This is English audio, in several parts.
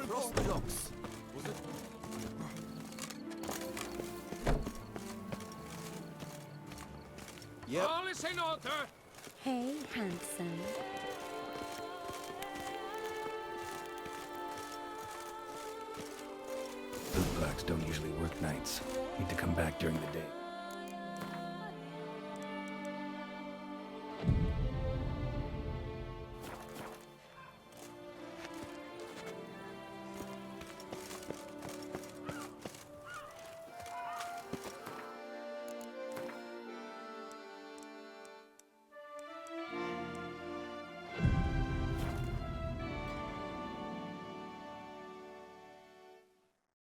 Frost Docks. Was it? Yep. All is in order. Hey, handsome. Bootblacks don't usually work nights. Need to come back during the day.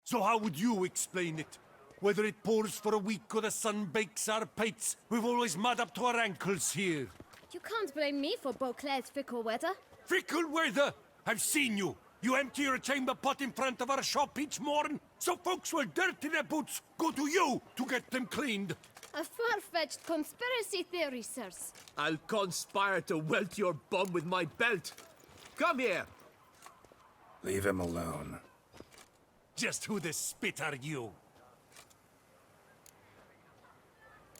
So how would you explain it? Whether it pours for a week or the sun bakes our pates, we've always mud up to our ankles here. You can't blame me for Beauclair's fickle weather. Fickle weather! I've seen you! You empty your chamber pot in front of our shop each morn, so folks will dirty their boots, go to you to get them cleaned. A far-fetched conspiracy theory, sirs. I'll conspire to welt your bum with my belt. Come here. Leave him alone. Just who the spit are you?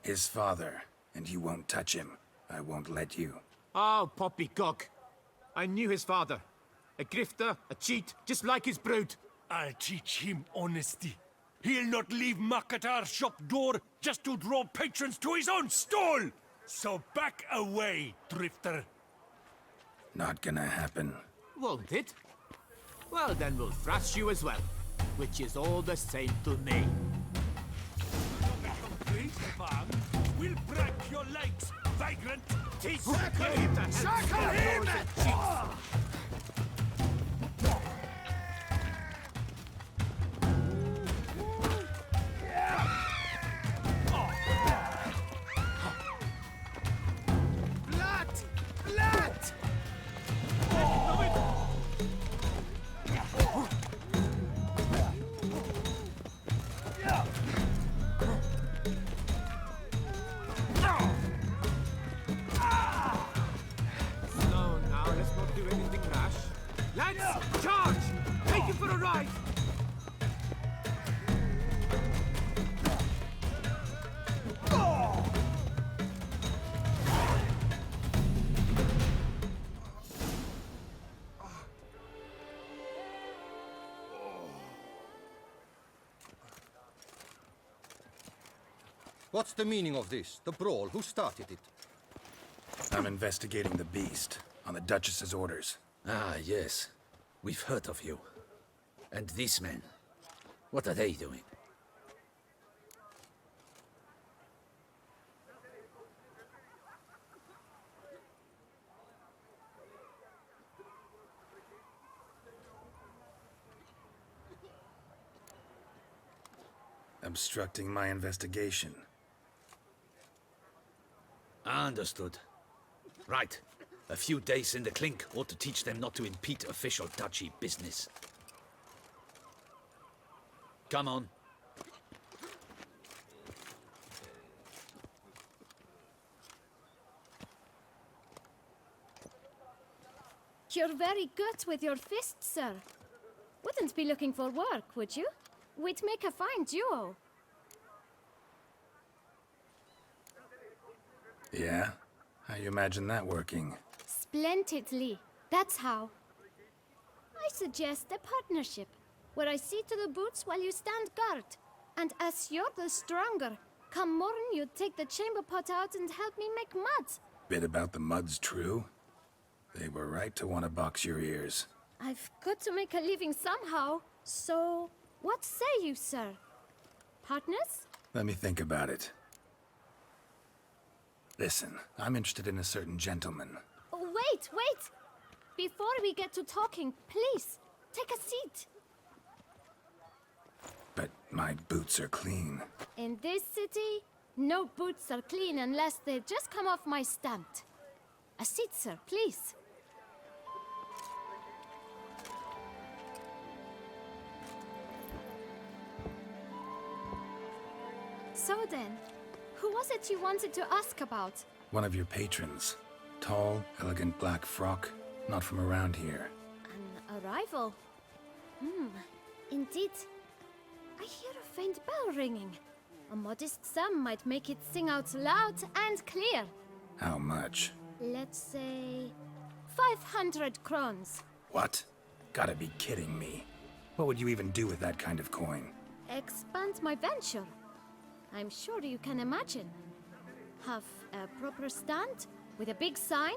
His father, and you won't touch him. I won't let you. Oh, poppycock. I knew his father. A grifter, a cheat, just like his brood. I'll teach him honesty. He'll not leave muck at our shop door just to draw patrons to his own stall! So back away, drifter. Not gonna happen. Won't it? Well, then we'll thrash you as well. Which is all the same to me. We'll break your legs, vagrant! Circle him! Circle him! Lads, charge! Take him for a ride! What's the meaning of this? The brawl? Who started it? I'm investigating the beast, on the Duchess's orders. Ah, yes. We've heard of you. And these men, what are they doing? Obstructing my investigation. Understood. Right. A few days in the clink ought to teach them not to impede official duchy business. Come on. You're very good with your fists, sir. Wouldn't be looking for work, would you? We'd make a fine duo. Yeah? How you imagine that working? Splendidly. That's how. I suggest a partnership, where I see to the boots while you stand guard. And as you're the stronger, come morn you take the chamber pot out and help me make mud. Bit about the mud's true? They were right to want to box your ears. I've got to make a living somehow, so what say you, sir? Partners? Let me think about it. Listen, I'm interested in a certain gentleman. Oh, wait! Before we get to talking, please, take a seat. But my boots are clean. In this city, no boots are clean unless they just come off my stand. A seat, sir, please. So then, who was it you wanted to ask about? One of your patrons. Tall, elegant black frock. Not from around here. An arrival. Indeed. I hear a faint bell ringing. A modest sum might make it sing out loud and clear. How much? Let's say 500 crowns. What? Gotta be kidding me. What would you even do with that kind of coin? Expand my venture. I'm sure you can imagine. Have a proper stand with a big sign.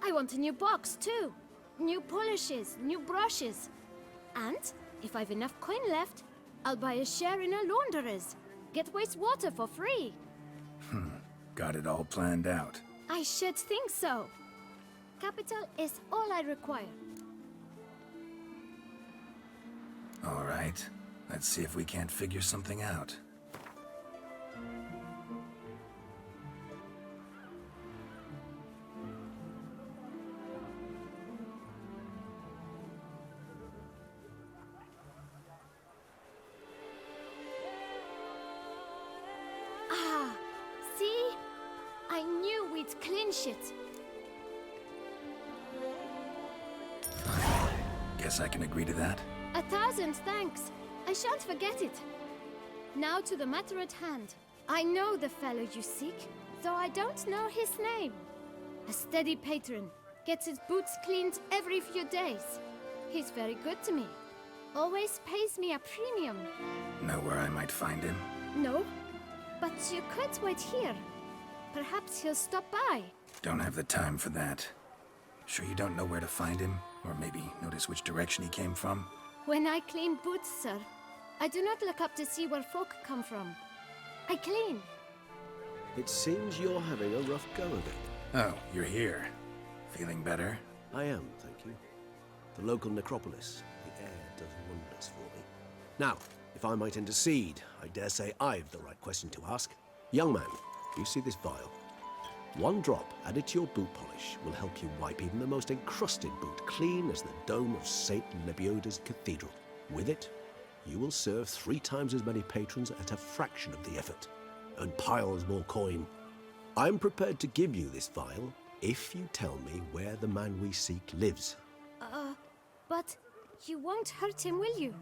I want a new box too. New polishes, new brushes. And if I've enough coin left, I'll buy a share in a launderer's. Get wastewater for free. Got it all planned out. I should think so. Capital is all I require. All right. Let's see if we can't figure something out. Ah, see? I knew we'd clinch it. Guess I can agree to that. 1,000 thanks. I shan't forget it. Now to the matter at hand. I know the fellow you seek, though I don't know his name. A steady patron, gets his boots cleaned every few days. He's very good to me. Always pays me a premium. Know where I might find him? No, but you could wait here. Perhaps he'll stop by. Don't have the time for that. Sure you don't know where to find him? Or maybe notice which direction he came from? When I clean boots, sir, I do not look up to see where folk come from. I clean. It seems you're having a rough go of it. Oh, you're here. Feeling better? I am, thank you. The local necropolis. The air does wonders for me. Now, if I might intercede, I dare say I've the right question to ask. Young man, you see this vial? One drop added to your boot polish will help you wipe even the most encrusted boot clean as the dome of St. Lebioda's Cathedral. With it, you will serve 3 times as many patrons at a fraction of the effort, and piles more coin. I'm prepared to give you this vial if you tell me where the man we seek lives. But you won't hurt him, will you?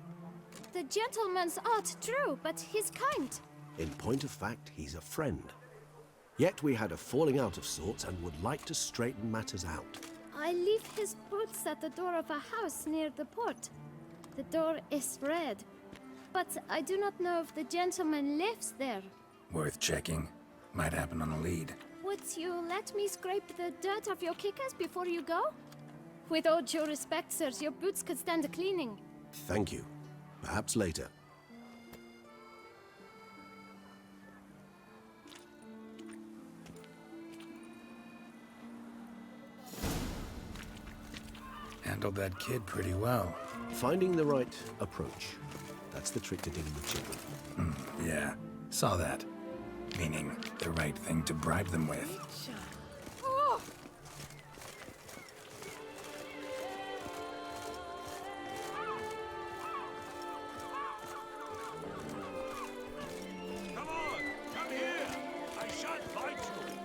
The gentleman's art true, but he's kind. In point of fact, he's a friend. Yet we had a falling out of sorts and would like to straighten matters out. I leave his boots at the door of a house near the port. The door is red, but I do not know if the gentleman lives there. Worth checking. Might happen on a lead. Would you let me scrape the dirt off your kickers before you go? With all due respect, sirs, your boots could stand a cleaning. Thank you. Perhaps later. Handled that kid pretty well. Finding the right approach. That's the trick to dealing with children. Yeah, saw that. Meaning, the right thing to bribe them with. Come on, come here. I shan't bite you.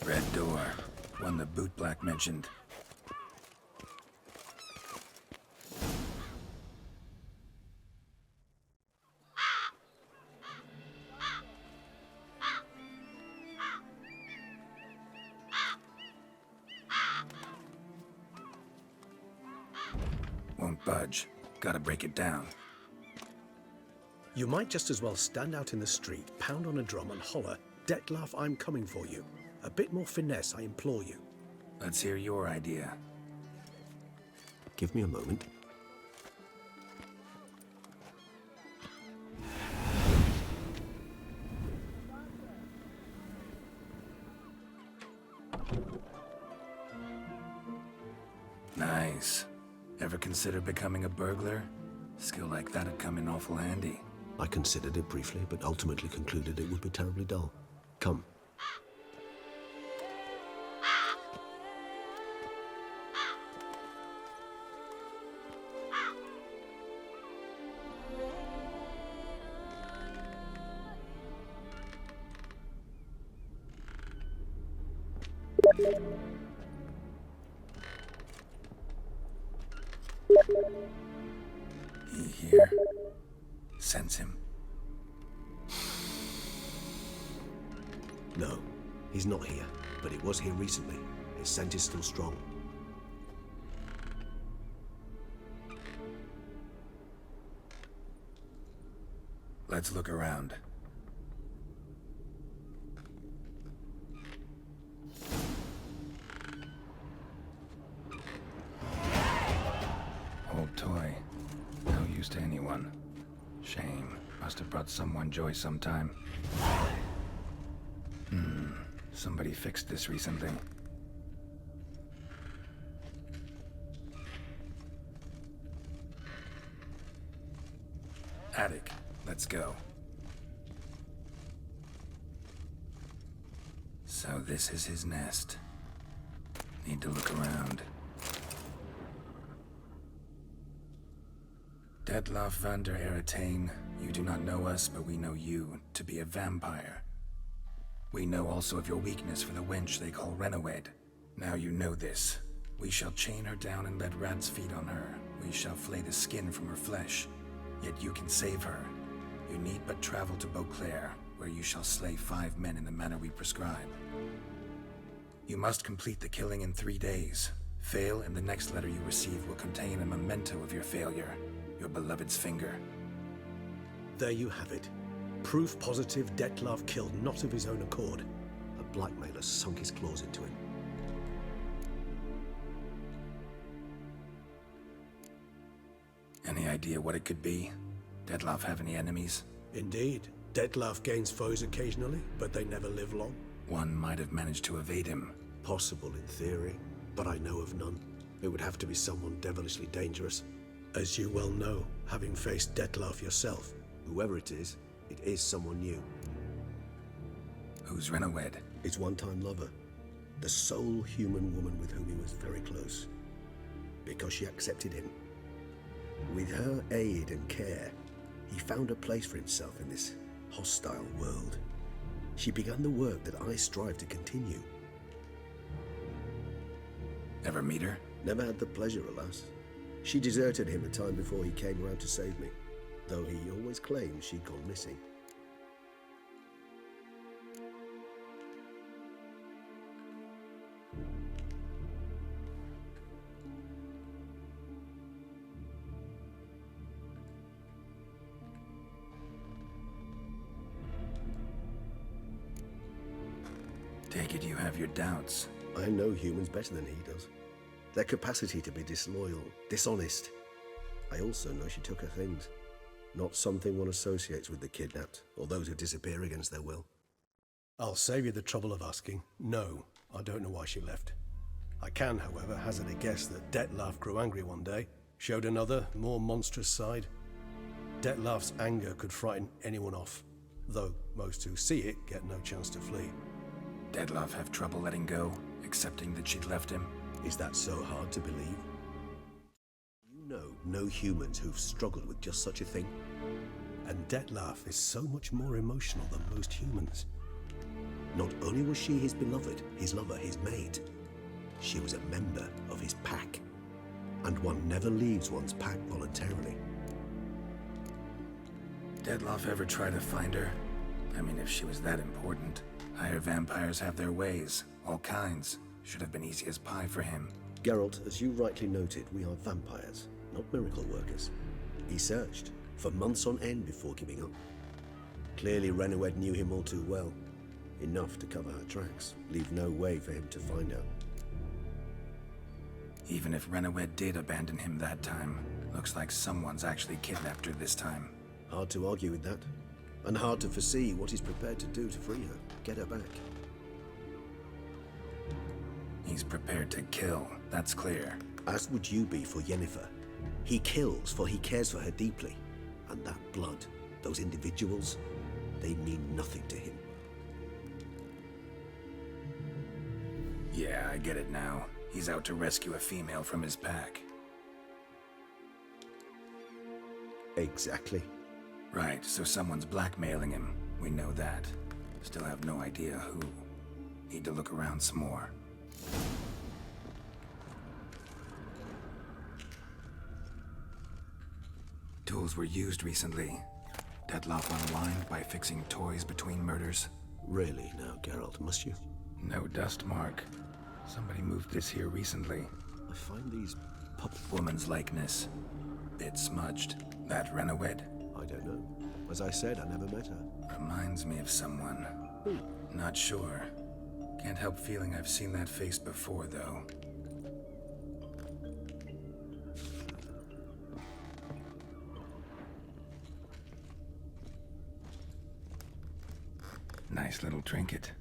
Red door. One the boot black mentioned. won't budge. Gotta break it down. You might just as well stand out in the street, pound on a drum and holler, "Dettlaff, I'm coming for you." A bit more finesse, I implore you. Let's hear your idea. Give me a moment. Nice. Ever consider becoming a burglar? Skill like that'd come in awful handy. I considered it briefly, but ultimately concluded it would be terribly dull. Come. He here. Sense him. No, he's not here, but he was here recently. His scent is still strong. Let's look around. Old toy. No use to anyone. Shame. Must have brought someone joy sometime. Somebody fixed this recently. Attic. Let's go. So this is his nest. Need to look around. Dettlaff van der Eretain, you do not know us, but we know you to be a vampire. We know also of your weakness for the wench they call Renawed. Now you know this. We shall chain her down and let rats feed on her. We shall flay the skin from her flesh. Yet you can save her. You need but travel to Beauclair, where you shall slay 5 men in the manner we prescribe. You must complete the killing in 3 days. Fail, and the next letter you receive will contain a memento of your failure. Your beloved's finger. There you have it. Proof positive Dettlaff killed not of his own accord. A blackmailer sunk his claws into him. Any idea what it could be? Dettlaff have any enemies? Indeed. Dettlaff gains foes occasionally, but they never live long. One might have managed to evade him. Possible in theory, but I know of none. It would have to be someone devilishly dangerous. As you well know, having faced Dettlaff yourself, whoever it is someone new. Who's Renawed? His one-time lover. The sole human woman with whom he was very close. Because she accepted him. With her aid and care, he found a place for himself in this hostile world. She began the work that I strive to continue. Ever meet her? Never had the pleasure, alas. She deserted him a time before he came around to save me, though he always claimed she'd gone missing. Take it you have your doubts. I know humans better than he does. Their capacity to be disloyal, dishonest. I also know she took her things. Not something one associates with the kidnapped, or those who disappear against their will. I'll save you the trouble of asking. No, I don't know why she left. I can, however, hazard a guess that Dettlaff grew angry one day, showed another, more monstrous side. Dettlaff's anger could frighten anyone off, though most who see it get no chance to flee. Dettlaff have trouble letting go, accepting that she'd left him. Is that so hard to believe? You know no humans who've struggled with just such a thing. And Dettlaff is so much more emotional than most humans. Not only was she his beloved, his lover, his mate, she was a member of his pack. And one never leaves one's pack voluntarily. Dettlaff ever try to find her? I mean, if she was that important. Higher vampires have their ways, all kinds. Should have been easy as pie for him. Geralt, as you rightly noted, we are vampires, not miracle workers. He searched for months on end before giving up. Clearly, Renowed knew him all too well. Enough to cover her tracks, leave no way for him to find out. Even if Renowed did abandon him that time, looks like someone's actually kidnapped her this time. Hard to argue with that, and hard to foresee what he's prepared to do to free her, get her back. He's prepared to kill, that's clear. As would you be for Yennefer. He kills for he cares for her deeply. And that blood, those individuals, they mean nothing to him. Yeah, I get it now. He's out to rescue a female from his pack. Exactly. Right, so someone's blackmailing him. We know that. Still have no idea who. Need to look around some more. Tools were used recently. Dettlaff unwind by fixing toys between murders. Really now, Geralt, must you? No dust mark. Somebody moved this here recently. I find these Woman's likeness. Bit smudged. That Renowed? I don't know. As I said, I never met her. Reminds me of someone. Not sure. Can't help feeling I've seen that face before, though. Nice little trinket.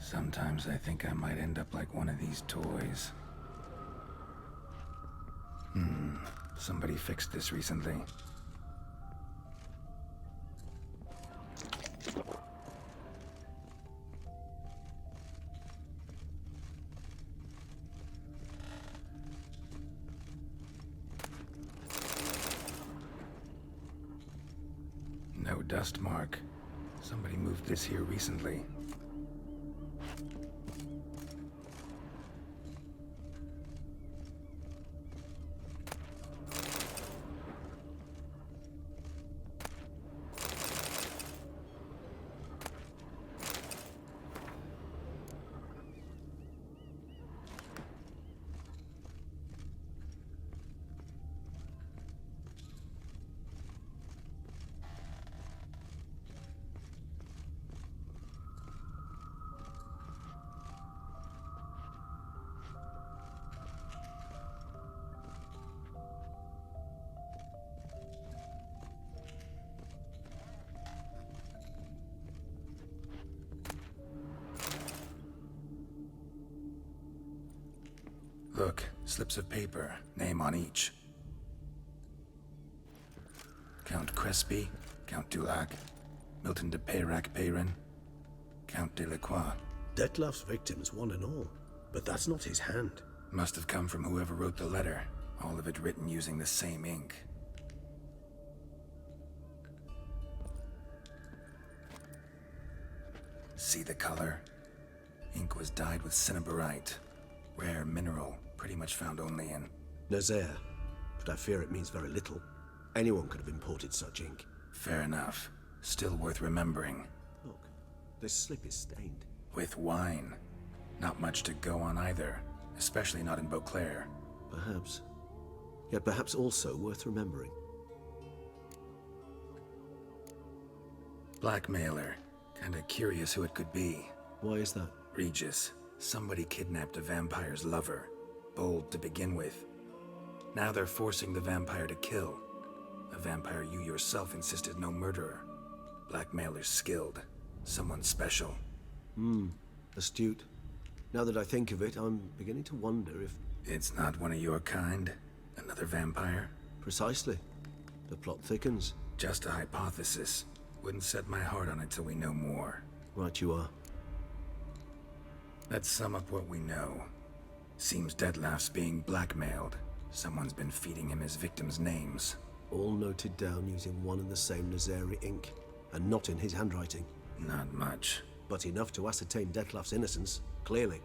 Sometimes I think I might end up like one of these toys. Somebody fixed this recently. No dust mark. Somebody moved this here recently. Look, slips of paper, name on each. Count Crespi, Count Dulac, Milton de Peyrac-Peyrin, Count Delacroix. Dettlaff's victims, one and all. But that's not his hand. Must have come from whoever wrote the letter, all of it written using the same ink. See the color? Ink was dyed with cinnabarite. Rare mineral, pretty much found only in... Nazaire. But I fear it means very little. Anyone could have imported such ink. Fair enough. Still worth remembering. Look, this slip is stained. With wine. Not much to go on either, especially not in Beauclair. Perhaps. Yet perhaps also worth remembering. Blackmailer. Kinda curious who it could be. Why is that? Regis. Somebody kidnapped a vampire's lover. Bold to begin with. Now they're forcing the vampire to kill. A vampire you yourself insisted no murderer. Blackmailer's skilled. Someone special. Astute. Now that I think of it, I'm beginning to wonder if... It's not one of your kind? Another vampire? Precisely. The plot thickens. Just a hypothesis. Wouldn't set my heart on it till we know more. Right you are. Let's sum up what we know. Seems Dettlaff's being blackmailed. Someone's been feeding him his victims' names. All noted down using one and the same Nazari ink. And not in his handwriting. Not much. But enough to ascertain Dettlaff's innocence, clearly.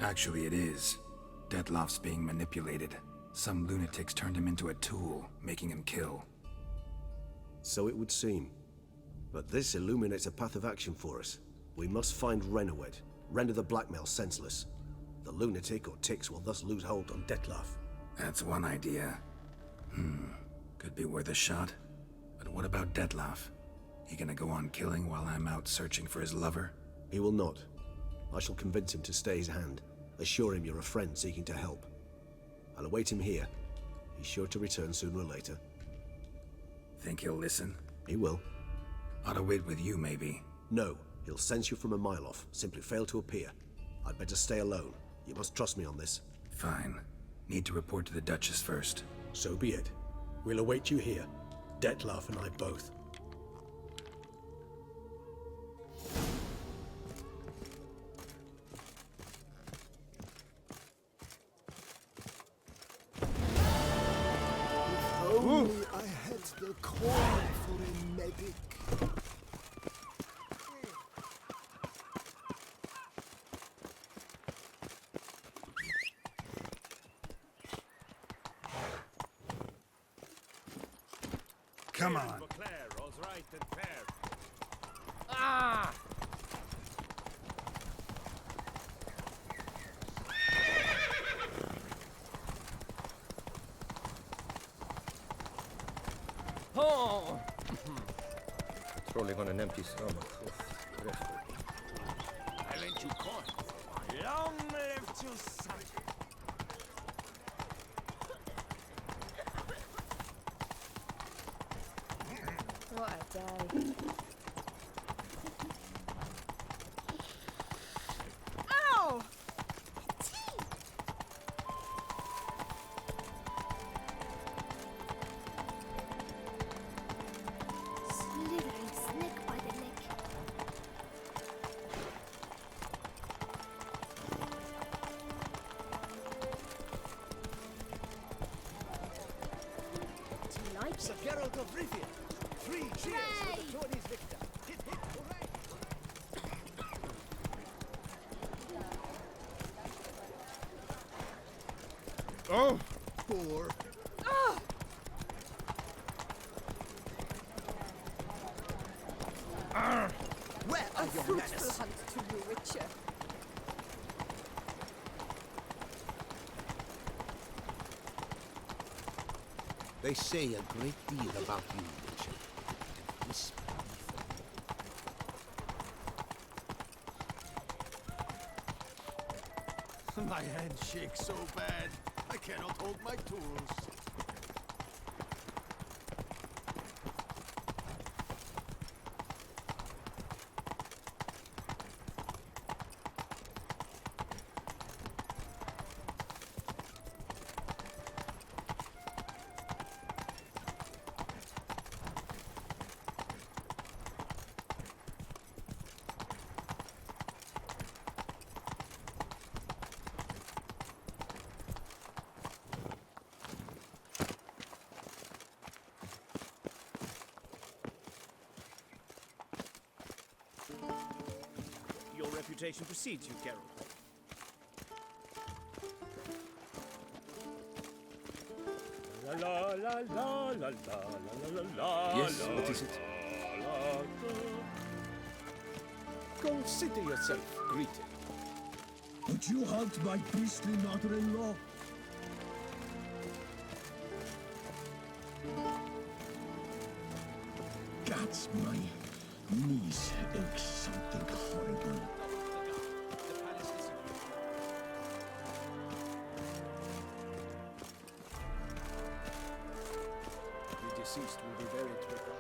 Actually, it is. Dettlaff's being manipulated. Some lunatics turned him into a tool, making him kill. So it would seem. But this illuminates a path of action for us. We must find Renowed, render the blackmail senseless. The lunatic or ticks will thus lose hold on Dettlaff. That's one idea. Could be worth a shot. But what about Dettlaff? He gonna go on killing while I'm out searching for his lover? He will not. I shall convince him to stay his hand. Assure him you're a friend seeking to help. I'll await him here. He's sure to return sooner or later. Think he'll listen? He will. Ought to wait with you, maybe. No, he'll sense you from a mile off. Simply fail to appear. I'd better stay alone. You must trust me on this. Fine. Need to report to the Duchess first. So be it. We'll await you here. Dettlaff and I both. Only I had the coin for a medic. Come on. Claire, all's right and fair. Oh! Patrolling on an empty stomach. Restful. I lent you coin. Long live to son. What a day. Ow! Slithering snake by the neck. Do you like Sir it? Geralt of Rivia. 3 cheers for Hooray! the Tony's victor. Hip hip hooray! Oh! 4. Where are your manners? hunt to you, Witcher. They say a great deal about you, Richard. Whisper. My hand shakes so bad, I cannot hold my tools. Your reputation precedes you, Geralt. La la la la la la la la. Yes, what is it? Consider yourself greeted. Would you hunt my beastly mother-in-law? That's my knees ache something horrible. The deceased will be buried with the